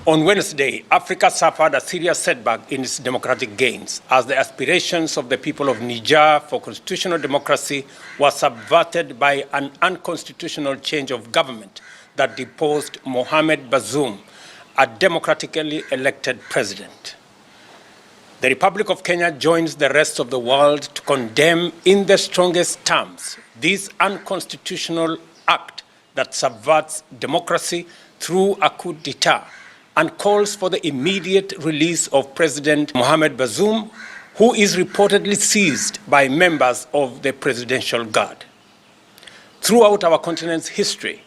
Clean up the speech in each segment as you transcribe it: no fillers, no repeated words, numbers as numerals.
On Wednesday, Africa suffered a serious setback in its democratic gains as the aspirations of the people of Niger for constitutional democracy were subverted by an unconstitutional change of government that deposed Mohamed Bazoum, a democratically elected president. The Republic of Kenya joins the rest of the world to condemn in the strongest terms this unconstitutional act that subverts democracy through a coup d'etat and calls for the immediate release of President Mohamed Bazoum, who is reportedly seized by members of the Presidential Guard. Throughout our continent's history,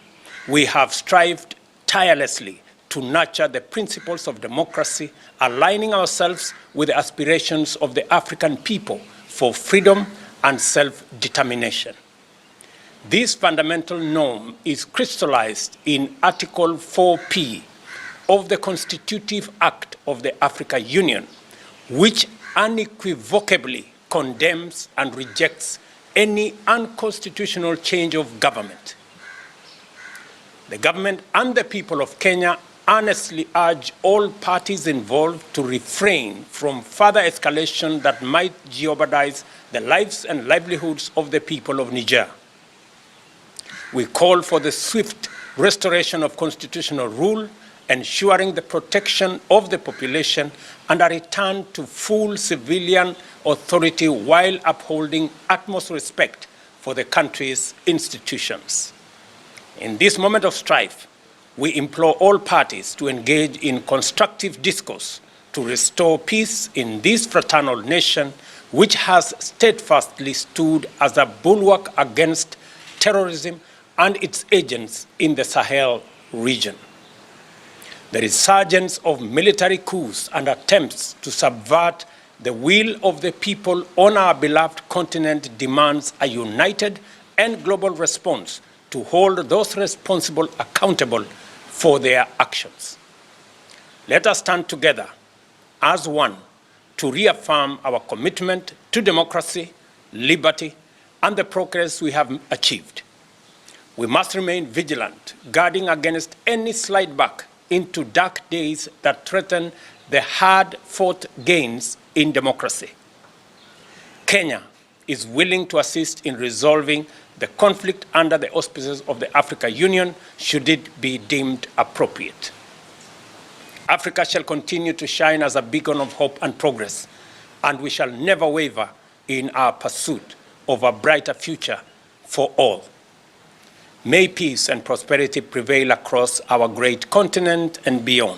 we have strived tirelessly to nurture the principles of democracy, aligning ourselves with the aspirations of the African people for freedom and self-determination. This fundamental norm is crystallized in Article 4P of the Constitutive Act of the African Union, which unequivocally condemns and rejects any unconstitutional change of government. The government and the people of Kenya earnestly urge all parties involved to refrain from further escalation that might jeopardize the lives and livelihoods of the people of Niger. We call for the swift restoration of constitutional rule, ensuring the protection of the population and a return to full civilian authority while upholding utmost respect for the country's institutions. In this moment of strife, we implore all parties to engage in constructive discourse to restore peace in this fraternal nation, which has steadfastly stood as a bulwark against terrorism and its agents in the Sahel region. The resurgence of military coups and attempts to subvert the will of the people on our beloved continent demands a united and global response to hold those responsible accountable for their actions. Let us stand together as one to reaffirm our commitment to democracy, liberty, and the progress we have achieved. We must remain vigilant, guarding against any slide back into dark days that threaten the hard-fought gains in democracy. Kenya is willing to assist in resolving the conflict under the auspices of the African Union, should it be deemed appropriate. Africa shall continue to shine as a beacon of hope and progress, and we shall never waver in our pursuit of a brighter future for all. May peace and prosperity prevail across our great continent and beyond.